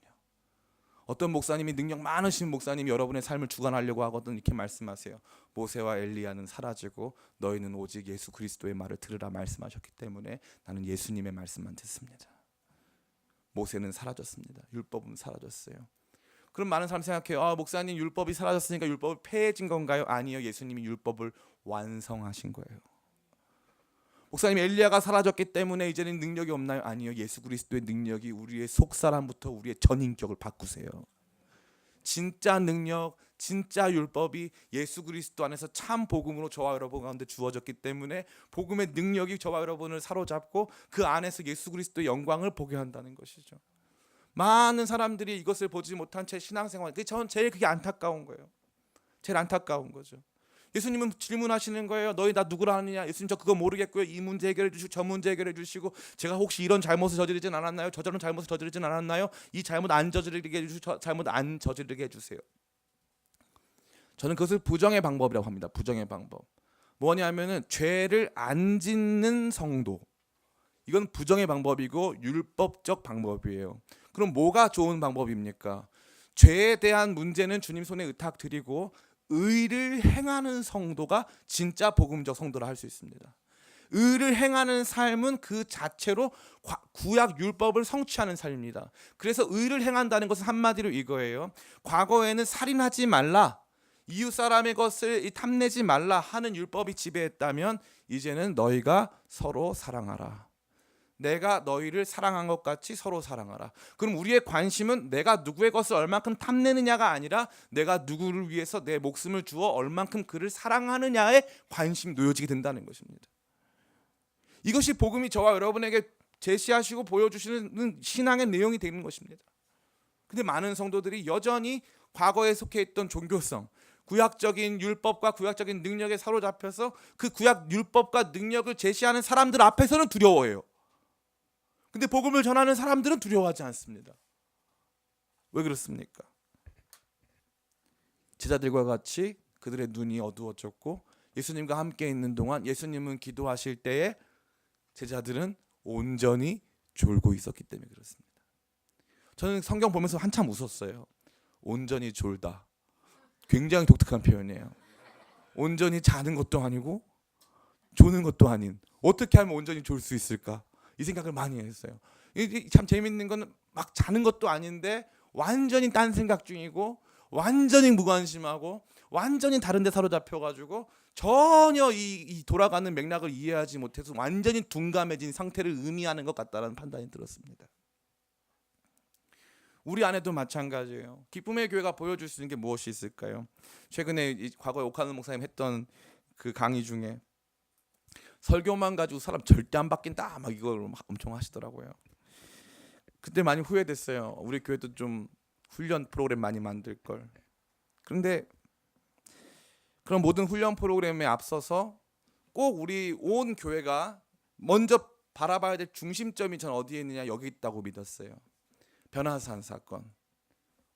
어떤 목사님이 능력 많으신 목사님이 여러분의 삶을 주관하려고 하거든 이렇게 말씀하세요. 모세와 엘리야는 사라지고 너희는 오직 예수 그리스도의 말을 들으라 말씀하셨기 때문에 나는 예수님의 말씀만 듣습니다. 모세는 사라졌습니다. 율법은 사라졌어요. 그럼 많은 사람이 생각해요. 목사님 율법이 사라졌으니까 율법이 폐해진 건가요? 아니요. 예수님이 율법을 완성하신 거예요. 목사님 엘리야가 사라졌기 때문에 이제는 능력이 없나요? 아니요. 예수 그리스도의 능력이 우리의 속사람부터 우리의 전인격을 바꾸세요. 진짜 능력, 진짜 율법이 예수 그리스도 안에서 참 복음으로 저와 여러분 가운데 주어졌기 때문에 복음의 능력이 저와 여러분을 사로잡고 그 안에서 예수 그리스도의 영광을 보게 한다는 것이죠. 많은 사람들이 이것을 보지 못한 채 신앙생활, 저는 제일 그게 안타까운 거예요. 제일 안타까운 거죠. 예수님은 질문하시는 거예요. 너희 나 누구라 하느냐? 예수님 저 그거 모르겠고요. 이 문제 해결해 주시고 저 문제 해결해 주시고 제가 혹시 이런 잘못을 저지르진 않았나요? 저런 잘못을 저지르진 않았나요? 이 잘못 안 저지르게 해주시고 저 잘못 안 저지르게 해주세요. 저는 그것을 부정의 방법이라고 합니다. 부정의 방법. 뭐냐면은 죄를 안 짓는 성도. 이건 부정의 방법이고 율법적 방법이에요. 그럼 뭐가 좋은 방법입니까? 죄에 대한 문제는 주님 손에 의탁드리고 의를 행하는 성도가 진짜 복음적 성도라 할 수 있습니다. 의를 행하는 삶은 그 자체로 구약 율법을 성취하는 삶입니다. 그래서 의를 행한다는 것은 한마디로 이거예요. 과거에는 살인하지 말라, 이웃 사람의 것을 탐내지 말라 하는 율법이 지배했다면 이제는 너희가 서로 사랑하라. 내가 너희를 사랑한 것 같이 서로 사랑하라. 그럼 우리의 관심은 내가 누구의 것을 얼만큼 탐내느냐가 아니라 내가 누구를 위해서 내 목숨을 주어 얼만큼 그를 사랑하느냐에 관심이 놓여지게 된다는 것입니다. 이것이 복음이 저와 여러분에게 제시하시고 보여주시는 신앙의 내용이 되는 것입니다. 근데 많은 성도들이 여전히 과거에 속해 있던 종교성, 구약적인 율법과 구약적인 능력에 사로잡혀서 그 구약 율법과 능력을 제시하는 사람들 앞에서는 두려워해요. 근데 복음을 전하는 사람들은 두려워하지 않습니다. 왜 그렇습니까? 제자들과 같이 그들의 눈이 어두워졌고 예수님과 함께 있는 동안 예수님은 기도하실 때에 제자들은 온전히 졸고 있었기 때문에 그렇습니다. 저는 성경 보면서 한참 웃었어요. 온전히 졸다. 굉장히 독특한 표현이에요. 온전히 자는 것도 아니고 조는 것도 아닌, 어떻게 하면 온전히 졸 수 있을까? 이 생각을 많이 했어요. 참 재밌는 건 막 자는 것도 아닌데 완전히 딴 생각 중이고 완전히 무관심하고 완전히 다른 데 사로잡혀가지고 전혀 이 돌아가는 맥락을 이해하지 못해서 완전히 둔감해진 상태를 의미하는 것 같다는 판단이 들었습니다. 우리 안에도 마찬가지예요. 기쁨의 교회가 보여줄 수 있는 게 무엇이 있을까요? 최근에 과거에 오카노 목사님 했던 그 강의 중에 설교만 가지고 사람 절대 안 바뀐다 막 이걸 막 엄청 하시더라고요. 그때 많이 후회됐어요. 우리 교회도 좀 훈련 프로그램 많이 만들 걸. 그런데 그런 모든 훈련 프로그램에 앞서서 꼭 우리 온 교회가 먼저 바라봐야 될 중심점이 전 어디에 있느냐, 여기 있다고 믿었어요. 변화산 사건.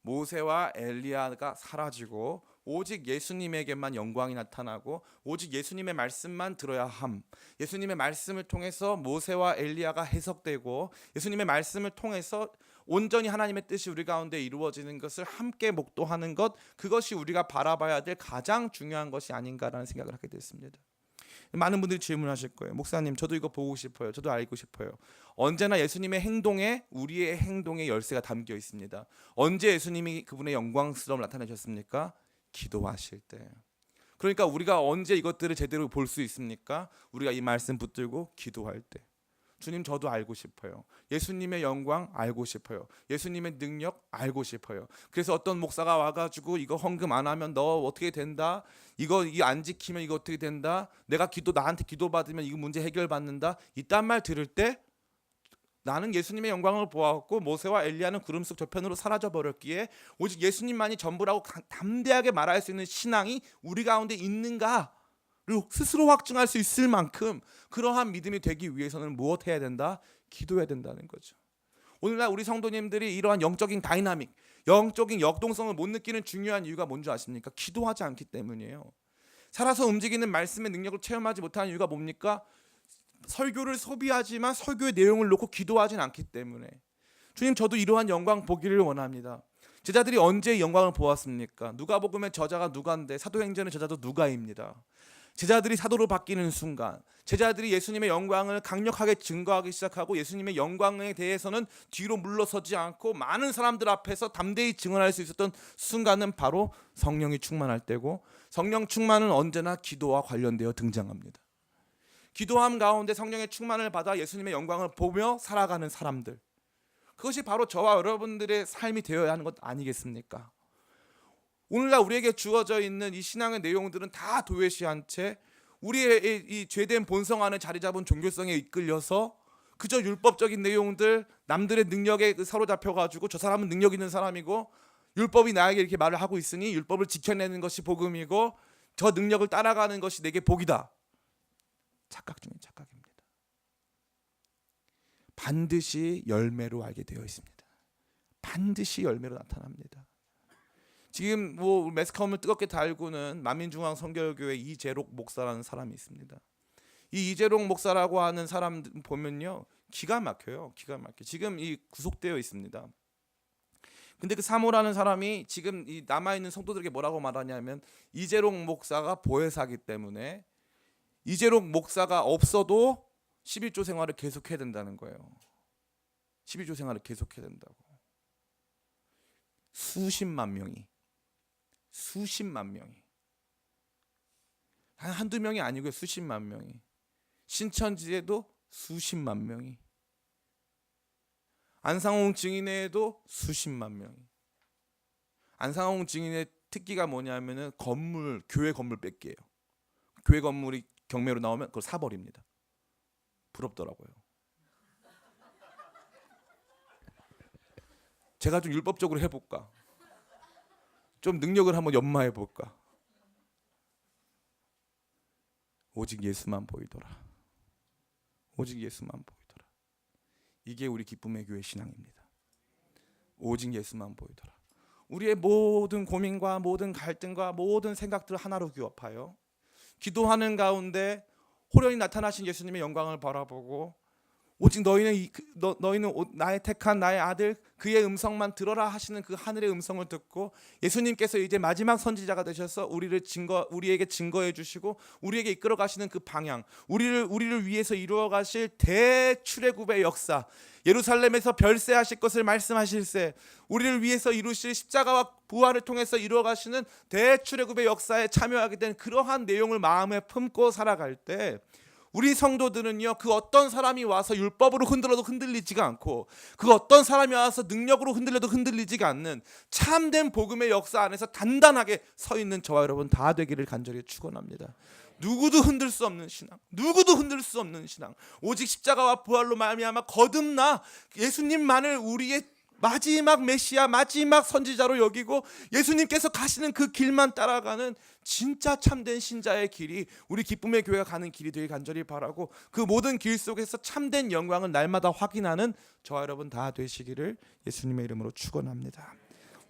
모세와 엘리야가 사라지고 오직 예수님에게만 영광이 나타나고 오직 예수님의 말씀만 들어야 함. 예수님의 말씀을 통해서 모세와 엘리야가 해석되고 예수님의 말씀을 통해서 온전히 하나님의 뜻이 우리 가운데 이루어지는 것을 함께 목도하는 것, 그것이 우리가 바라봐야 될 가장 중요한 것이 아닌가라는 생각을 하게 됐습니다. 많은 분들이 질문하실 거예요. 목사님, 저도 이거 보고 싶어요. 저도 알고 싶어요. 언제나 예수님의 행동에 우리의 행동의 열쇠가 담겨 있습니다. 언제 예수님이 그분의 영광스러움을 나타내셨습니까? 기도하실 때. 그러니까 우리가 언제 이것들을 제대로 볼 수 있습니까? 우리가 이 말씀 붙들고 기도할 때. 주님, 저도 알고 싶어요. 예수님의 영광 알고 싶어요. 예수님의 능력 알고 싶어요. 그래서 어떤 목사가 와가지고 이거 헌금 안 하면 너 어떻게 된다? 이거 안 지키면 이거 어떻게 된다? 내가 나한테 기도 받으면 이거 문제 해결 받는다? 이딴 말 들을 때 나는 예수님의 영광을 보았고 모세와 엘리야는 구름 속 저편으로 사라져 버렸기에 오직 예수님만이 전부라고 담대하게 말할 수 있는 신앙이 우리 가운데 있는가를 스스로 확증할 수 있을 만큼 그러한 믿음이 되기 위해서는 무엇 해야 된다? 기도해야 된다는 거죠. 오늘날 우리 성도님들이 이러한 영적인 다이나믹, 영적인 역동성을 못 느끼는 중요한 이유가 뭔지 아십니까? 기도하지 않기 때문이에요. 살아서 움직이는 말씀의 능력을 체험하지 못하는 이유가 뭡니까? 설교를 소비하지만 설교의 내용을 놓고 기도하진 않기 때문에. 주님, 저도 이러한 영광 보기를 원합니다. 제자들이 언제 영광을 보았습니까? 누가복음의 저자가 누가인데 사도행전의 저자도 누가입니다. 제자들이 사도로 바뀌는 순간, 제자들이 예수님의 영광을 강력하게 증거하기 시작하고 예수님의 영광에 대해서는 뒤로 물러서지 않고 많은 사람들 앞에서 담대히 증언할 수 있었던 순간은 바로 성령이 충만할 때고, 성령 충만은 언제나 기도와 관련되어 등장합니다. 기도함 가운데 성령의 충만을 받아 예수님의 영광을 보며 살아가는 사람들, 그것이 바로 저와 여러분들의 삶이 되어야 하는 것 아니겠습니까? 오늘날 우리에게 주어져 있는 이 신앙의 내용들은 다 도외시한 채 우리의 이 죄된 본성 안에 자리 잡은 종교성에 이끌려서 그저 율법적인 내용들, 남들의 능력에 사로잡혀가지고 저 사람은 능력 있는 사람이고 율법이 나에게 이렇게 말을 하고 있으니 율법을 지켜내는 것이 복음이고 저 능력을 따라가는 것이 내게 복이다. 착각 중에 착각입니다. 반드시 열매로 알게 되어 있습니다. 반드시 열매로 나타납니다. 지금 매스컴을 뜨겁게 달구는 만민중앙 선교교회 이재록 목사라는 사람이 있습니다. 이 이재록 목사라고 하는 사람 보면요, 기가 막혀요. 기가 막혀. 지금 이 구속되어 있습니다. 근데 그 사모라는 사람이 지금 이 남아있는 성도들에게 뭐라고 말하냐면, 이재록 목사가 보혜사기 때문에 이재록 목사가 없어도 11조 생활을 계속해야 된다는 거예요. 11조 생활을 계속해야 된다고. 수십만 명이 한두 명이 아니고요, 수십만 명이. 신천지에도 수십만 명이, 안상홍 증인회에도 수십만 명이. 안상홍 증인의 특기가 뭐냐면은 교회 건물 뺏기예요. 교회 건물이 경매로 나오면 그걸 사버립니다. 부럽더라고요. 제가 좀 율법적으로 해볼까? 좀 능력을 한번 연마해볼까? 오직 예수만 보이더라. 오직 예수만 보이더라. 이게 우리 기쁨의 교회 신앙입니다. 오직 예수만 보이더라. 우리의 모든 고민과 모든 갈등과 모든 생각들을 하나로 규합하여 기도하는 가운데 호련히 나타나신 예수님의 영광을 바라보고, 오직 너희는 나의 택한 나의 아들 그의 음성만 들어라 하시는 그 하늘의 음성을 듣고, 예수님께서 이제 마지막 선지자가 되셔서 우리에게 증거해 주시고 우리에게 이끌어 가시는 그 방향, 우리를 위해서 이루어 가실 대출애굽의 역사, 예루살렘에서 별세하실 것을 말씀하실세, 우리를 위해서 이루실 십자가와 부활을 통해서 이루어 가시는 대출애굽의 역사에 참여하게 된 그러한 내용을 마음에 품고 살아갈 때, 우리 성도들은요, 그 어떤 사람이 와서 율법으로 흔들어도 흔들리지가 않고, 그 어떤 사람이 와서 능력으로 흔들려도 흔들리지가 않는 참된 복음의 역사 안에서 단단하게 서 있는 저와 여러분 다 되기를 간절히 축원합니다. 누구도 흔들 수 없는 신앙, 누구도 흔들 수 없는 신앙, 오직 십자가와 부활로 말미암아 거듭나 예수님만을 우리의 마지막 메시아, 마지막 선지자로 여기고 예수님께서 가시는 그 길만 따라가는 진짜 참된 신자의 길이 우리 기쁨의 교회가 가는 길이 되길 간절히 바라고, 그 모든 길 속에서 참된 영광을 날마다 확인하는 저와 여러분 다 되시기를 예수님의 이름으로 축원합니다.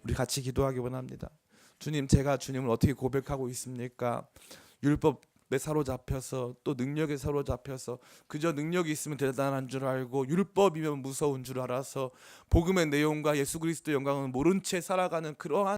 우리 같이 기도하기 원합니다. 주님, 제가 주님을 어떻게 고백하고 있습니까? 율법에 사로잡혀서, 또 능력에 사로잡혀서 그저 능력이 있으면 대단한 줄 알고 율법이면 무서운 줄 알아서 복음의 내용과 예수 그리스도의 영광을 모른 채 살아가는 그러한